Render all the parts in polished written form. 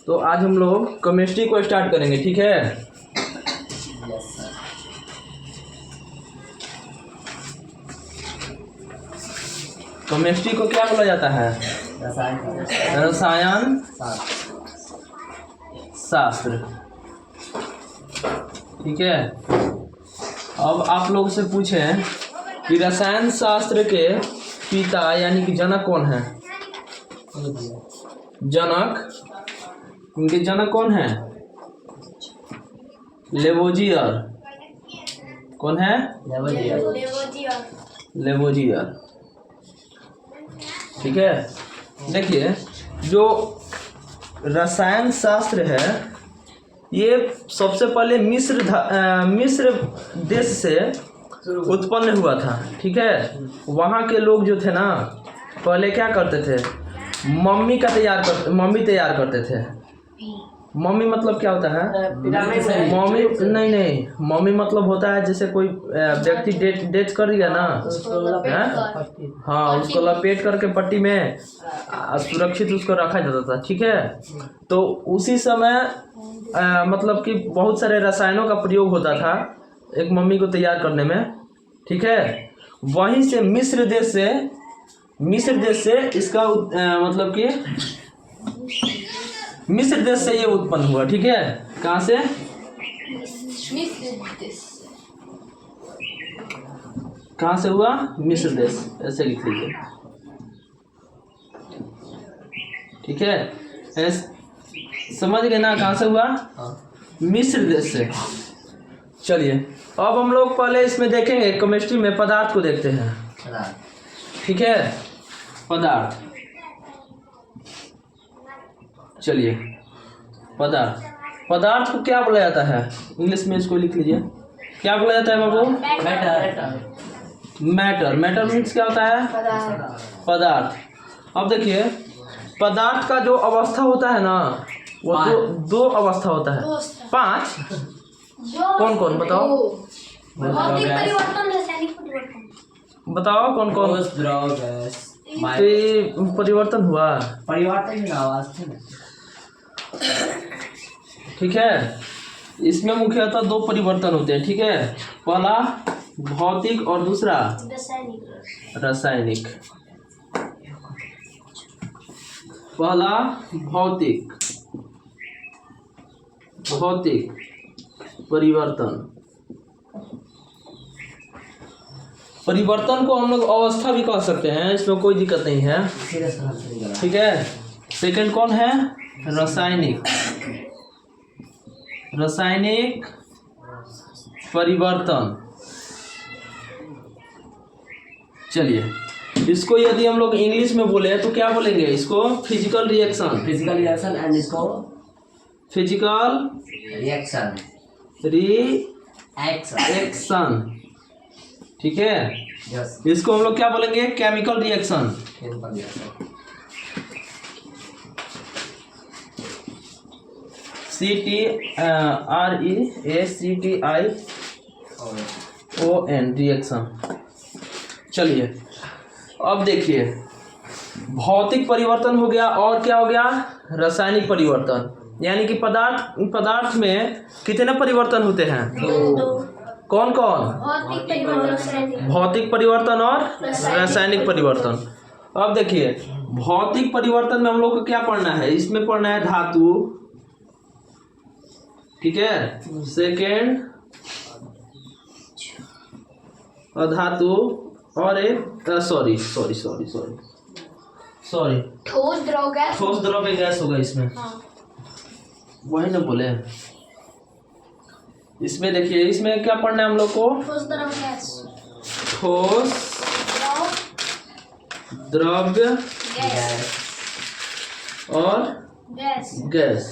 तो आज हम लोग केमिस्ट्री को स्टार्ट करेंगे, ठीक है। Yes sir. केमिस्ट्री को क्या बोला जाता है? रसायन शास्त्र, ठीक है। अब आप लोग से पूछें कि रसायन शास्त्र के पिता यानी कि जनक कौन है? जनक, उनके जनक कौन है? लेवोजियर। कौन है? लेवोजियर, ठीक है। देखिए, जो रसायन शास्त्र है ये सबसे पहले मिस्र देश से उत्पन्न हुआ था, ठीक है। वहाँ के लोग जो थे ना, पहले क्या करते थे? मम्मी तैयार करते थे। मम्मी मतलब क्या होता है? मम्मी नहीं, मम्मी मतलब होता है जैसे कोई व्यक्ति डेथ कर दिया ना, हाँ, उसको लपेट करके पट्टी में सुरक्षित उसको रखा जाता था, ठीक है। तो उसी समय मतलब कि बहुत सारे रसायनों का प्रयोग होता था एक मम्मी को तैयार करने में, ठीक है। वहीं से मिस्र देश से इसका मतलब कि मिस्र देश से ये उत्पन्न हुआ, ठीक है। कहाँ से? कहाँ से हुआ? मिस्र देश, ऐसे लिख लीजिए, ठीक है। समझ गए ना कहाँ से हुआ? मिस्र देश से। चलिए, अब हम लोग पहले इसमें देखेंगे, केमिस्ट्री में पदार्थ को देखते हैं, ठीक है। चलिए, पदार्थ को क्या बोला जाता है? इंग्लिश में इसको लिख लीजिए, क्या बोला जाता है बाबू? मैटर मीन्स क्या होता है? पदार्थ। अब देखिए, पदार्थ का जो अवस्था होता है ना, वो दो अवस्था होता है। 5 कौन बताओ? भौतिक परिवर्तन, रासायनिक परिवर्तन। बताओ कौन? परिवर्तन हुआ, ठीक है। इसमें मुख्यतः 2 परिवर्तन होते हैं, ठीक है। पहला भौतिक और दूसरा रासायनिक। पहला भौतिक परिवर्तन को हम लोग अवस्था भी कह सकते हैं, इसमें कोई दिक्कत नहीं है, ठीक है। सेकंड कौन है? रासायनिक परिवर्तन। चलिए, इसको यदि हम लोग इंग्लिश में बोले तो क्या बोलेंगे? इसको फिजिकल रिएक्शन एंड इसको फिजिकल रिएक्शन, ठीक है। इसको हम लोग क्या बोलेंगे? Chemical reaction. CTREACTION reaction. चलिए, अब देखिए, भौतिक परिवर्तन हो गया और क्या हो गया? रासायनिक परिवर्तन। यानी कि पदार्थ में कितने परिवर्तन होते हैं? कौन? भौतिक परिवर्तन और रासायनिक परिवर्तन। अब देखिए, भौतिक परिवर्तन में हम लोग को क्या पढ़ना है? इसमें पढ़ना है धातु, ठीक है। सेकेंड अधातु और एक सॉरी ठोस द्रव्य गैस होगा इसमें, वही ना बोले। इसमें देखिए, इसमें क्या पढ़ना है हम लोग को? ठोस द्रव्य और गैस।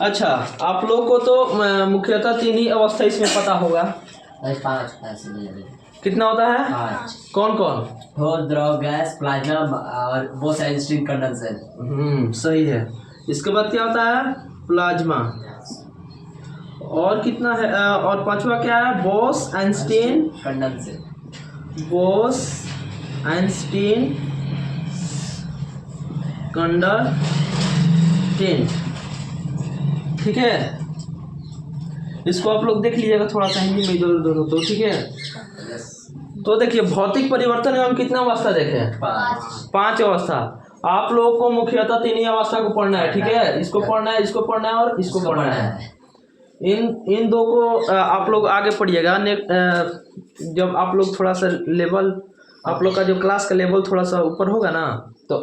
अच्छा, आप लोग को तो मुख्यतः 3 ही अवस्था इसमें पता होगा। 5 कितना होता है? 5। कौन? ठोस, द्रव, गैस, प्लाज्मा और बोस-आइंस्टीन कंडेंसेट। सही है। इसके बाद क्या होता है? प्लाज्मा। और कितना है? और 5वां क्या है? Bose-Einstein condensate. इंस्टेंट, ठीक है। इसको आप लोग देख लीजिएगा थोड़ा सा हिंदी में इधर उधर हो तो, ठीक है। तो देखिए भौतिक परिवर्तन में हम कितना अवस्था देखें? 5 अवस्था। आप लोगों को मुख्यतः 3 ही अवस्था को पढ़ना है, ठीक है। इसको पढ़ना है, इसको पढ़ना है और इसको पढ़ना है। इन दो को आप लोग आगे पढ़िएगा। जब आप लोग थोड़ा सा लेवल, आप लोग का जो क्लास का लेवल थोड़ा सा ऊपर होगा ना, तो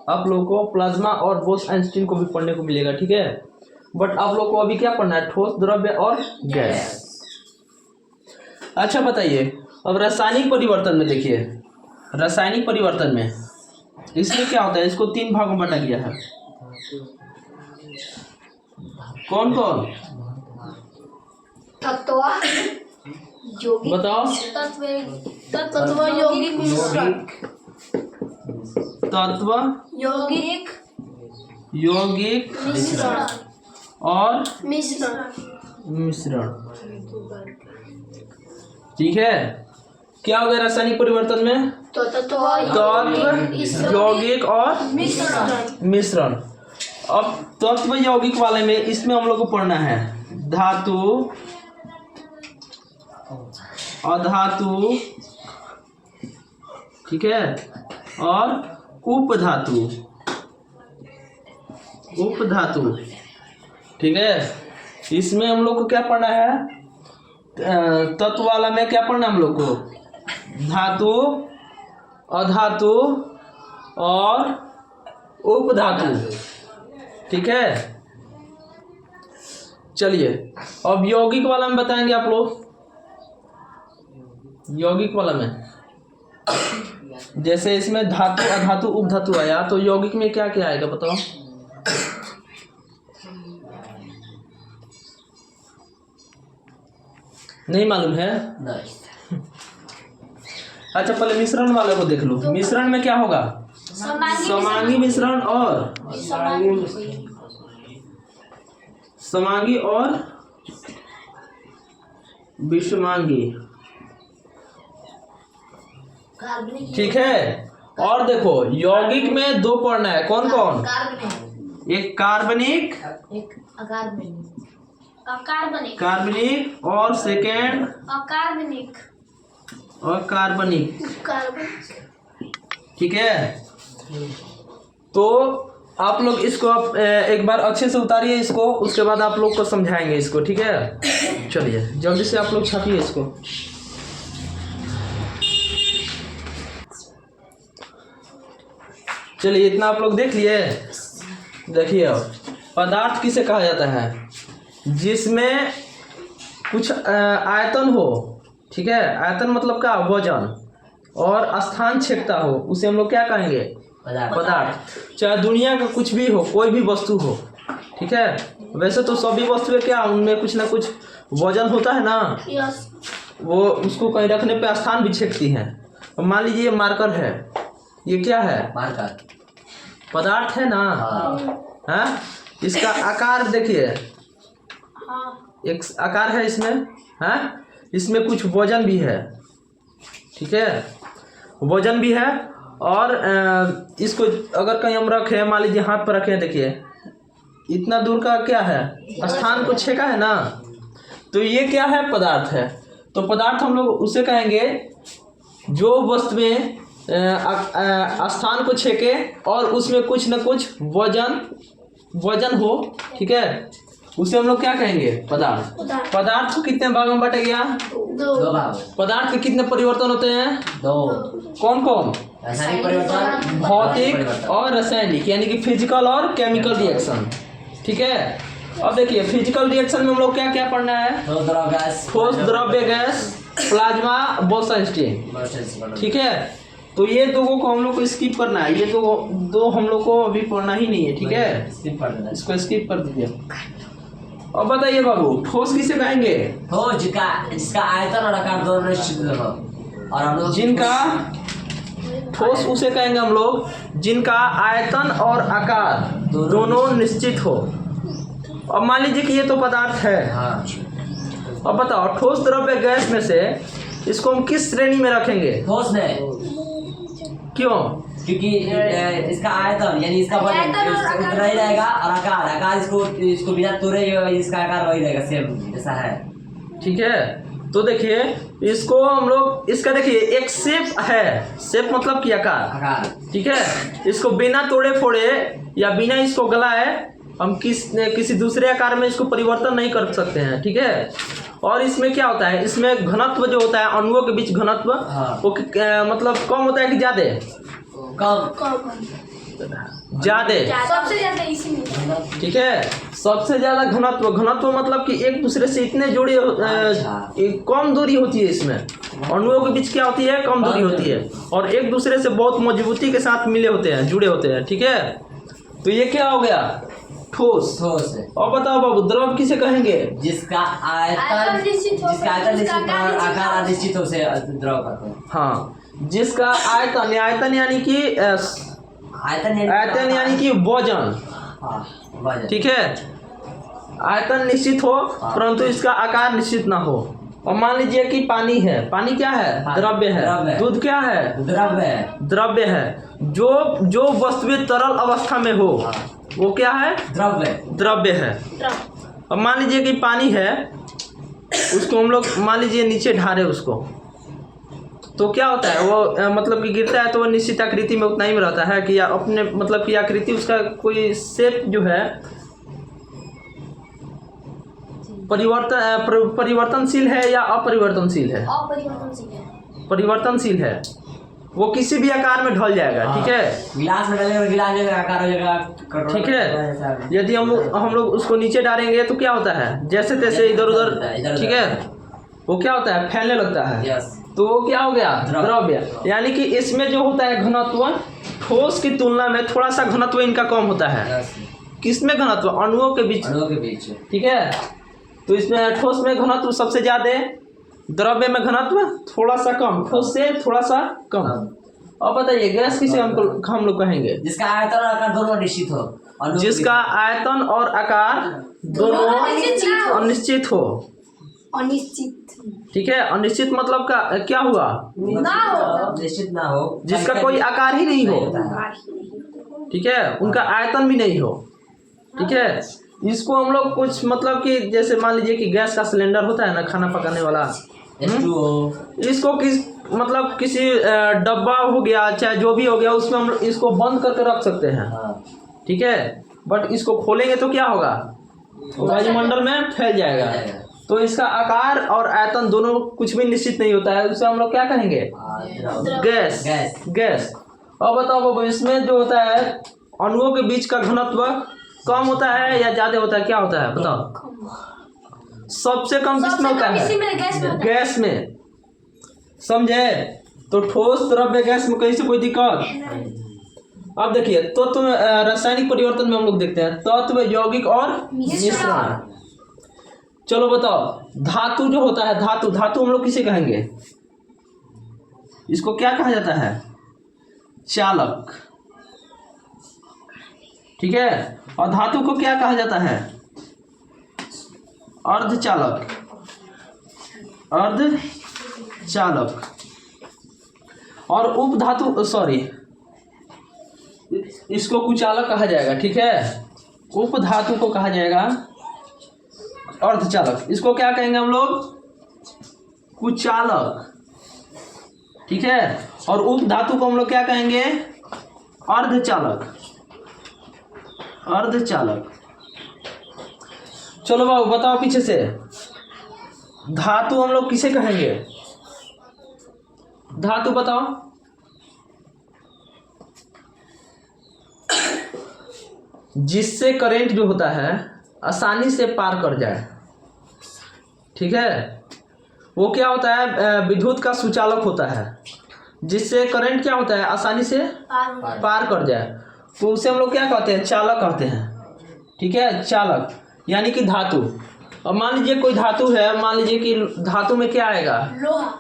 आप लोगों को प्लाज्मा और बोस-आइंस्टीन को भी पढ़ने को मिलेगा, ठीक है। बट आप लोग को अभी क्या पढ़ना है? ठोस, द्रव्य और गैस। अच्छा बताइए, अब रासायनिक परिवर्तन में देखिए, रासायनिक परिवर्तन में इसमें क्या होता है? इसको 3 भागों में बांटा गया है। कौन कौन तत्व यौगिक, बताओ? तत्व यौगिक मिश्रण, तत्व यौगिक यौगिक मिश्रण और मिश्रण, ठीक है। क्या हो गया रासायनिक परिवर्तन में? तत्व यौगिक और मिश्रण। अब तत्व यौगिक वाले में इसमें हम लोग को पढ़ना है धातु, अधातु, ठीक है, और उपधातु, उपधातु, ठीक है। इसमें हम लोग को क्या पढ़ना है? तत्व वाला में क्या पढ़ना हम लोग को? धातु, अधातु और उपधातु, ठीक है। चलिए अब यौगिक वाला में बताएंगे आप लोग। यौगिक वाला में जैसे इसमें धातु, अधातु, उपधातु आया, तो यौगिक में क्या क्या आएगा बताओ? नहीं मालूम है? नहीं। अच्छा पहले मिश्रण वाले को देख लो। मिश्रण में क्या होगा? समांगी मिश्रण और समांगी और विषमांगी, ठीक है। और देखो यौगिक में 2 पढ़ना है। कौन कौन? एक कार्बनिक, कार्बनिक और सेकेंड कार्बनिक, ठीक है। तो आप लोग इसको एक बार अच्छे से उतारिए इसको, उसके बाद आप लोग को समझाएंगे इसको, ठीक है। चलिए जल्दी से आप लोग छापिए इसको। चलिए इतना आप लोग देख लिए। देखिए अब पदार्थ किसे कहा जाता है? जिसमें कुछ आयतन हो, ठीक है। आयतन मतलब क्या? वजन, और स्थान छेदता हो, उसे हम लोग क्या कहेंगे? पदार्थ। चाहे दुनिया का कुछ भी हो, कोई भी वस्तु हो, ठीक है। वैसे तो सभी वस्तुएं क्या, उनमें कुछ ना कुछ वजन होता है ना, वो उसको कहीं रखने पे स्थान भी छेदती हैं। मान लीजिए ये मार्कर है, ये क्या है? मार्कर पदार्थ है ना, हाँ। इसका आकार देखिए, एक आकार है इसमें, हाँ। इसमें कुछ वजन भी है, ठीक है, वजन भी है। और इसको अगर कहीं हम रखें, मान लीजिए हाथ पर रखें, देखिए इतना दूर का क्या है? स्थान को छेका है ना, तो ये क्या है? पदार्थ है। तो पदार्थ हम लोग उसे कहेंगे जो वस्तुएं स्थान को छेके और उसमें कुछ न कुछ वजन हो, ठीक है, उसे हम लोग क्या कहेंगे? पदार्थ। पदार्थ को कितने भागों में बांटा गया? 2 भाग। पदार्थ के कितने परिवर्तन होते हैं? 2। कौन कौन? रासायनिक परिवर्तन, भौतिक और रासायनिक, यानी कि फिजिकल और केमिकल रिएक्शन, ठीक है। अब देखिए फिजिकल रिएक्शन में हम लोग क्या क्या पढ़ना है? ठोस, द्रव्य, गैस, प्लाज्मा, बोस-आइंस्टीन, ठीक है। तो ये 2 को हम लोग को स्किप करना है। ये दो हम लोग को अभी पढ़ना ही नहीं है, ठीक है। इसको स्किप कर दीजिए। अब बताइए बाबू, ठोस किसे कहेंगे? ठोस जिसका आयतन और आकार दोनों निश्चित हो, और हम लोग जिनका ठोस उसे कहेंगे हम लोग जिनका आयतन और आकार दोनों निश्चित हो। अब मान लीजिए कि ये तो पदार्थ है, हाँ। अब बताओ ठोस, द्रव्य, गैस में से इसको हम किस श्रेणी में रखेंगे? ठोस में। क्यों? क्योंकि इसका आयतन यानी इसका वजन आयतन और आकार उतना ही रहेगा, और आकार इसको बिना तोड़े इसका आकार वही रहेगा, सेम जैसा है। ठीक है, तो देखिए इसको हम लोग, इसका देखिए एक शेप है, शेप मतलब कि आकार। आकार ठीक है, इसको बिना तोड़े फोड़े या बिना इसको गलाए हम किसी दूसरे आकार में इसको परिवर्तन नहीं कर सकते हैं। ठीक है, और इसमें क्या होता है, इसमें घनत्व जो होता है अणुओं के बीच घनत्व, हाँ। वो मतलब कम होता है कि ज्यादा? कम ज्यादा। सबसे ज्यादा इसी में। ठीक है, सबसे ज्यादा घनत्व, घनत्व मतलब कि एक दूसरे से इतने जुड़े कम दूरी होती है इसमें। अणुओं के बीच क्या होती है, कम दूरी होती है, और एक दूसरे से बहुत मजबूती के साथ मिले होते हैं, जुड़े होते हैं। ठीक है, तो ये क्या हो गया, ठोस। ठोस है। और बताओ बाबू, द्रव किसे कहेंगे? जिसका आयतन आयतन निश्चित हो, जिसका आयतन निश्चित जिसका और आकार आकार अनिश्चित हो से द्रव कहते हैं। हाँ, जिसका आयतन, आयतन यानी कि आयतन यानी कि वजन। हाँ, वजन। ठीक है, आयतन निश्चित हो परंतु इसका आकार निश्चित ना हो। और मान लीजिए कि पानी है, पानी क्या है, द्रव्य है। दूध क्या है, द्रव्य है। द्रव्य है। जो वस्तुएं तरल अवस्था में हो वो क्या है, द्रव्य है। अब मान लीजिए कि पानी है, उसको हम लोग मान लीजिए नीचे ढारे उसको, तो क्या होता है वो मतलब कि गिरता है तो वो निश्चित आकृति में उतना ही में रहता है कि अपने मतलब कि आकृति, उसका कोई शेप जो है परिवर्तनशील है या अपरिवर्तनशील है? अपरिवर्तनशील है। परिवर्तनशील है, वो किसी भी आकार में ढल जाएगा। ठीक है, गिलास में डालेंगे, गिलास में आकार हो जाएगा। ठीक है, यदि हम लोग उसको नीचे डालेंगे तो क्या होता है, जैसे तैसे इधर उधर, ठीक है, वो क्या होता है, फैलने लगता है। तो वो क्या हो गया, द्रव्य। यानी कि इसमें जो होता है घनत्व, ठोस की तुलना में थोड़ा सा घनत्व इनका कम होता है। किसमें घनत्व, अणुओं के बीच। ठीक है, तो इसमें ठोस में घनत्व सबसे ज्यादा, द्रव्य में घनत्व थोड़ा सा कम, ठोस से थोड़ा सा कम। अब बताइए गैस किसे हम लोग कहेंगे? जिसका आयतन और आकार दोनों निश्चित हो। जिसका आयतन और आकार दोनों अनिश्चित हो। अनिश्चित। ठीक है, अनिश्चित मतलब का क्या हुआ, निश्चित ना हो, जिसका कोई आकार ही नहीं हो। ठीक है, उनका आयतन भी नहीं हो। ठीक है, इसको हम लोग कुछ मतलब कि जैसे मान लीजिए कि गैस का सिलेंडर होता है ना, खाना पकाने वाला, इसको किसी डब्बा हो गया चाहे जो भी हो गया, उसमें हम इसको बंद करके रख सकते हैं। ठीक है, बट इसको खोलेंगे तो क्या होगा, वायुमंडल में फैल जाएगा। तो इसका आकार और आयतन दोनों कुछ भी निश्चित नहीं होता है, उसे हम लोग क्या कहेंगे, गैस। और बताओ बाबू, इसमें जो होता है अणुओं के बीच का घनत्व कम होता है या ज्यादा होता है, क्या होता है बताओ? सबसे कम किसमें होता है, गैस में। समझे? तो ठोस, द्रव्य, गैस में कहीं से कोई दिक्कत। अब देखिए तत्व रासायनिक परिवर्तन में हम लोग देखते हैं तत्व, यौगिक और मिश्रण। चलो बताओ, धातु जो होता है, धातु हम लोग किसे कहेंगे? इसको क्या कहा जाता है, चालक। ठीक है, और धातु को क्या कहा जाता है, अर्धचालक। और उपधातु, सॉरी, इसको कुचालक कहा जाएगा। ठीक है, उपधातु को कहा जाएगा अर्धचालक। इसको क्या कहेंगे हम लोग, कुचालक। ठीक है, और उपधातु को हम लोग क्या कहेंगे, अर्धचालक। चलो बाबू बताओ पीछे से, धातु हम लोग किसे कहेंगे, धातु बताओ। जिससे करंट जो होता है आसानी से पार कर जाए। ठीक है, वो क्या होता है, विद्युत का सुचालक होता है, जिससे करंट क्या होता है, आसानी से पार कर जाए, तो उसे हम लोग क्या कहते हैं, चालक कहते हैं। ठीक है, चालक यानी कि धातु। अब मान लीजिए कोई धातु है, मान लीजिए कि धातु में क्या आएगा, लोहा।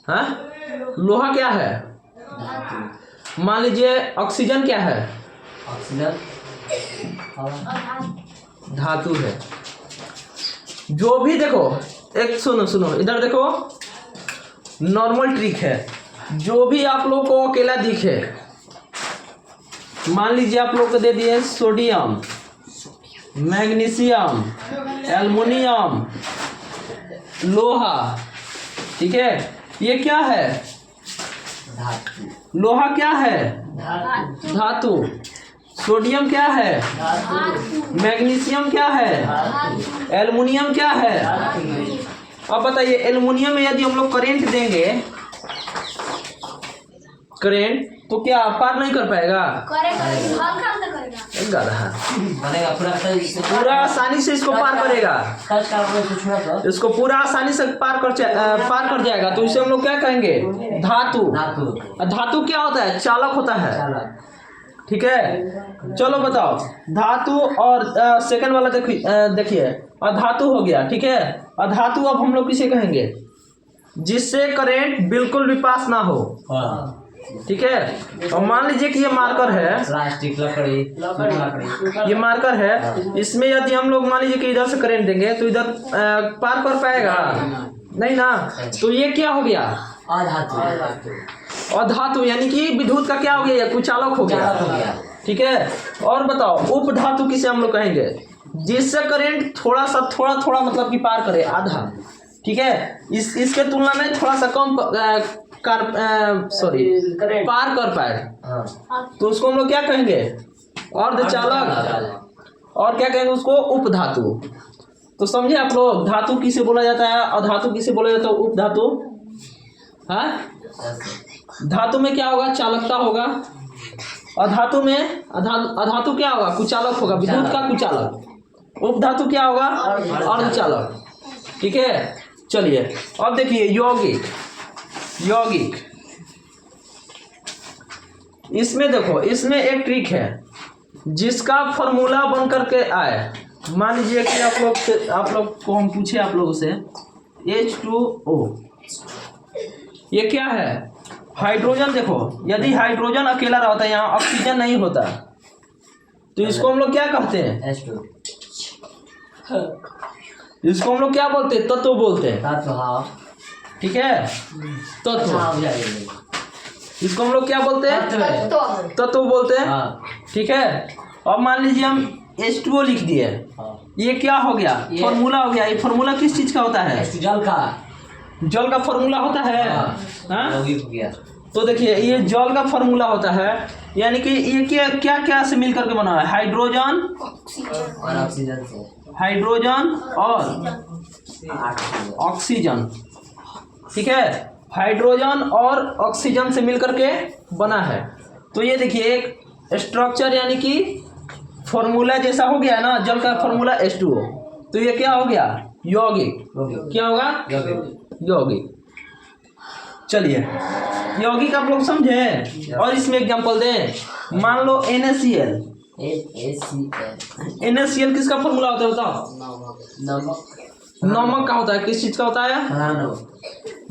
हाँ, लोहा क्या है, मान लीजिए ऑक्सीजन क्या है, ऑक्सीजन धातु है। जो भी देखो, एक सुनो इधर देखो, नॉर्मल ट्रिक है, जो भी आप लोग को अकेला दिखे मान लीजिए आप लोग को दे दिए सोडियम, मैग्नीशियम, एल्युमिनियम, लोहा। ठीक है, ये क्या है? धातु। लोहा क्या है? धातु। धातु। सोडियम क्या है? मैग्नीशियम क्या है? एल्युमिनियम क्या है? अब बताइए, एल्युमिनियम में यदि हम लोग करंट देंगे, करंट, तो क्या पार नहीं कर पाएगा? करेगा, हल्का अंतर करेगा। गधा। बनेगा पूरा पूरा आसानी से इसको पार करेगा, टच करने से छुड़ा तो इसको पूरा आसानी से पार कर जाएगा। तो इसे हम लोग क्या कहेंगे? धातु। धातु। धातु क्या होता है? चालक होता है। चालक। ठीक है, चलो बताओ। धातु और सेकंड वाला देखिए, अधातु हो गया। ठीक है, अधातु अब हम लोग किसे कहेंगे? जिससे करंट बिल्कुल भी पास ना हो। हाँ। ठीक है, और मान लीजिए कि ये मार्कर है, प्लास्टिक, लकड़ी। ये मार्कर है, इसमें यदि हम लोग मान लीजिए कि इधर से करंट देंगे तो इधर पार कर पाएगा? नहीं ना। तो ये क्या हो गया? अधातु। और धातु यानी कि विद्युत का क्या हो गया? कुचालक हो गया। ठीक है, और बताओ, उप धातु किसे हम लोग कहेंगे? जिससे करंट थोड़ा मतलब कि पार करे, आधा। ठीक है, इसके तुलना में थोड़ा सा कम पार कर पाए, तो उसको हम लोग क्या कहेंगे? अर्धचालक। और क्या कहेंगे उसको? उपधातु। तो समझे आप लोग, धातु किसे बोला जाता है, अधातु किसे बोला जाता है, उपधातु। हाँ, धातु में क्या होगा? चालकता होगा। अधातु में अधातु क्या होगा? कुचालक होगा, विद्युत का कुचालक। उपधातु क्या होगा? अर्धचालक। ठीक है, चलिए अब देखिए यौगिक। यौगिक, इसमें देखो, इसमें एक ट्रिक है जिसका फॉर्मूला बन करके आए। मान लीजिए कि आप लोग को हम पूछे, आप लोगों से H2O, ये क्या है? हाइड्रोजन। देखो, यदि हाइड्रोजन अकेला रहता है, यहाँ ऑक्सीजन नहीं होता, तो इसको हम लोग क्या कहते हैं? H2। इसको हम लोग क्या बोलते हैं? तत्व बोलते हैं। धातु। हाँ। ठीक है, तत्व। इसको हम लोग क्या बोलते हैं? तत्व बोलते हैं। ठीक है, अब मान लीजिए हम H2O लिख दिए, ये क्या हो गया? फॉर्मूला हो गया। ये फॉर्मूला किस चीज का होता है? जल का। जल का फॉर्मूला होता है। हाँ? तो देखिए, ये जल का फॉर्मूला होता है, यानी कि ये क्या क्या से मिल करके बना है? हाइड्रोजन और ऑक्सीजन से। हाइड्रोजन और ऑक्सीजन। ठीक है, हाइड्रोजन और ऑक्सीजन से मिलकर के बना है। तो ये देखिए, एक स्ट्रक्चर यानी कि फॉर्मूला जैसा हो गया ना, जल का फॉर्मूला H2O। तो ये क्या हो गया? यौगिक। क्या होगा? यौगिक। चलिए, यौगिक आप लोग समझे, और इसमें एग्जांपल दें। मान लो NaCl। NaCl किसका फॉर्मूला होता है बताओ? नमक का होता है। किस चीज का होता है?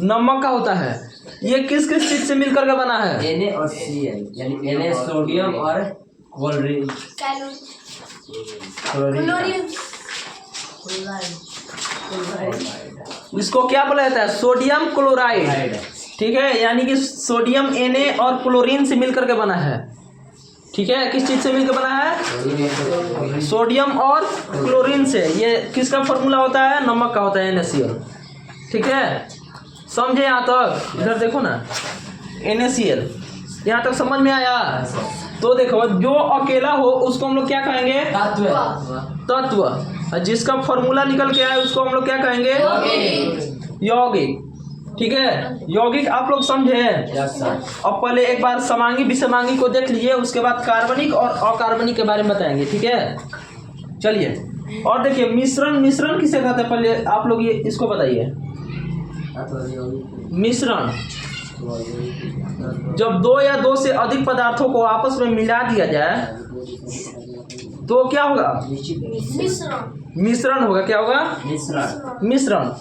नमक का होता है। ये किस किस चीज से मिलकर के बना है? Na और Cl, यानी Na सोडियम और क्लोरीन। इसको क्या बोला जाता है? Sodium chloride. ठीक है, यानी कि सोडियम Na और क्लोरीन से मिलकर के बना है। ठीक है, किस चीज से मिलकर बना है? सोडियम और क्लोरीन से। ये किसका फॉर्मूला होता है? नमक का होता है, NaCl। ठीक है, समझे यहाँ तक? इधर देखो ना, NaCl। यहाँ तक समझ में आया? तो देखो, जो अकेला हो उसको हम लोग क्या कहेंगे? तत्व। और जिसका फॉर्मूला निकल के आए उसको हम लोग क्या कहेंगे? यौगिक। ठीक है, यौगिक आप लोग समझे? अब पहले एक बार समांगी विषमांगी को देख लीजिए, उसके बाद कार्बनिक और अकार्बनिक के बारे में बताएंगे। ठीक है, चलिए। और देखिए, मिश्रण किसे कहते हैं? पहले आप लोग ये इसको बताइए। मिश्रण, जब दो या दो से अधिक पदार्थों को आपस में मिला दिया जाए तो क्या होगा? मिश्रण होगा। क्या होगा? मिश्रण।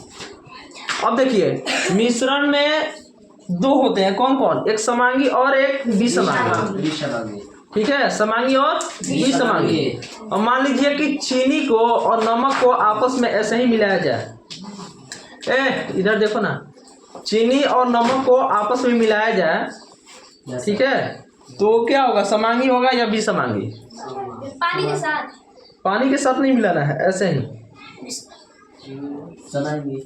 अब देखिए, मिश्रण में दो होते हैं। कौन कौन? एक समांगी और एक विषमांगी। ठीक है, समांगी और विषमांगी। और मान लीजिए कि चीनी को और नमक को आपस में ऐसे ही मिलाया जाए। इधर देखो ना, चीनी और नमक को आपस में मिलाया जाए। ठीक है, तो क्या होगा, समांगी होगा या विसमांगी? पानी के साथ। पानी के साथ नहीं मिलाना है, ऐसे ही समांगी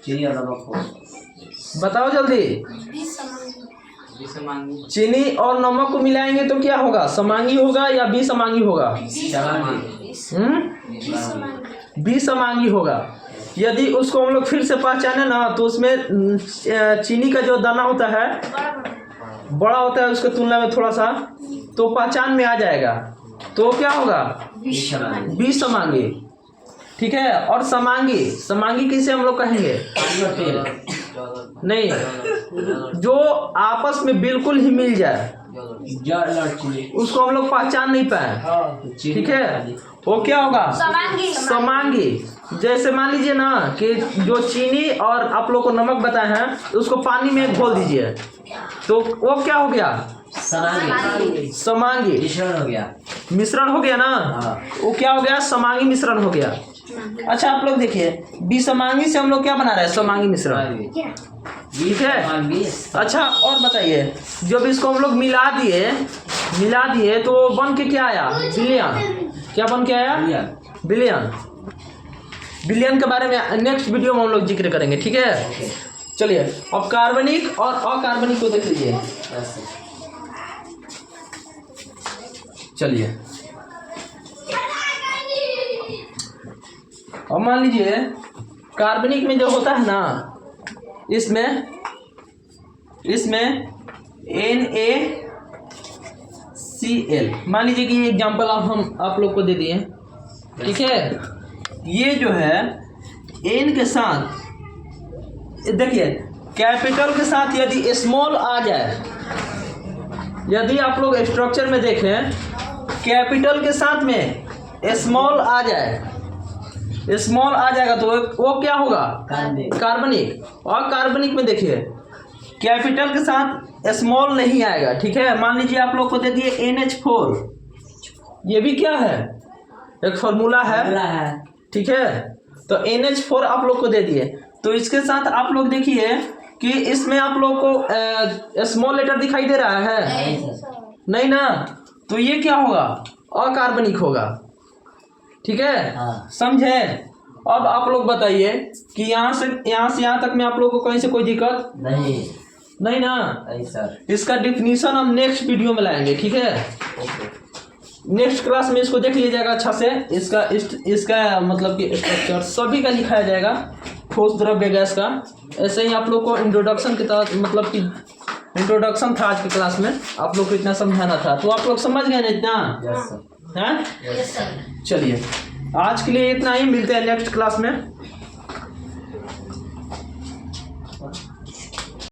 चीनी और नमक को। बताओ जल्दी। चीनी और नमक को मिलाएंगे तो क्या होगा, समांगी होगा या विसमांगी होगा? विसमांगी होगा। यदि उसको हम लोग फिर से पहचाने ना तो उसमें चीनी का जो दाना होता है बड़ा होता है उसके तुलना में थोड़ा सा, तो पहचान में आ जाएगा। तो क्या होगा, विसमांगी। ठीक है। और समांगी, समांगी किसे हम लोग कहेंगे? नहीं, जो आपस में बिल्कुल ही मिल जाए उसको हम लोग पहचान नहीं पाए। ठीक है, वो क्या होगा, समांगी। जैसे मान लीजिए ना कि जो चीनी और आप लोग को नमक बताए हैं उसको पानी में घोल दीजिए तो वो क्या हो गया, समांगी मिश्रण हो गया। मिश्रण हो गया ना। वो क्या हो गया, समांगी मिश्रण हो गया। अच्छा आप लोग देखिए, विसमांगी से हम लोग क्या बना रहे हैं, समांगी मिश्रण। ठीक है। अच्छा और बताइए, जब इसको हम लोग मिला दिए तो बन के क्या आया, विलयन। क्या बन के आया, विलयन। विलयन के बारे में नेक्स्ट वीडियो में हम लोग जिक्र करेंगे। ठीक है। चलिए अब कार्बनिक और अकार्बनिक को देख लीजिए। चलिए अब मान लीजिए कार्बनिक में जो होता है ना, इसमें NaCl मान लीजिए कि ये एग्जांपल आप लोग को दे दिए। ठीक है। ये जो है N के साथ देखिए, कैपिटल के साथ यदि स्मॉल आ जाए, यदि आप लोग स्ट्रक्चर में देखें कैपिटल के साथ में स्मॉल आ जाए, स्मॉल आ जाएगा तो वो क्या होगा, कार्बनिक। और कार्बनिक में देखिए कैपिटल के साथ स्मॉल नहीं आएगा। ठीक है। मान लीजिए आप लोग को दे दिए NH4, ये भी क्या है, एक फॉर्मूला है। ठीक है। तो NH4 आप लोग को दे दिए, तो इसके साथ आप लोग देखिए कि इसमें आप लोग को स्मॉल लेटर दिखाई दे रहा है, नहीं ना, तो ये क्या होगा, अकार्बनिक होगा। ठीक है। समझे। अब आप लोग बताइए कि यहाँ से यहाँ तक में आप लोग को कहीं से कोई दिक्कत नहीं ना। नहीं सर। इसका डिफिनीशन हम नेक्स्ट वीडियो में लाएंगे। ठीक है। नेक्स्ट क्लास में इसको देख लिया जाएगा अच्छा से। इसका मतलब कि स्ट्रक्चर सभी का लिखाया जाएगा, ठोस द्रव्य गैस का। ऐसे ही आप लोग को इंट्रोडक्शन के तहत मतलब कि इंट्रोडक्शन था आज की क्लास में, आप लोग को इतना समझाना था, तो आप लोग समझ गए ना इतना, हैं? चलिए आज के लिए इतना ही, मिलते हैं नेक्स्ट क्लास में।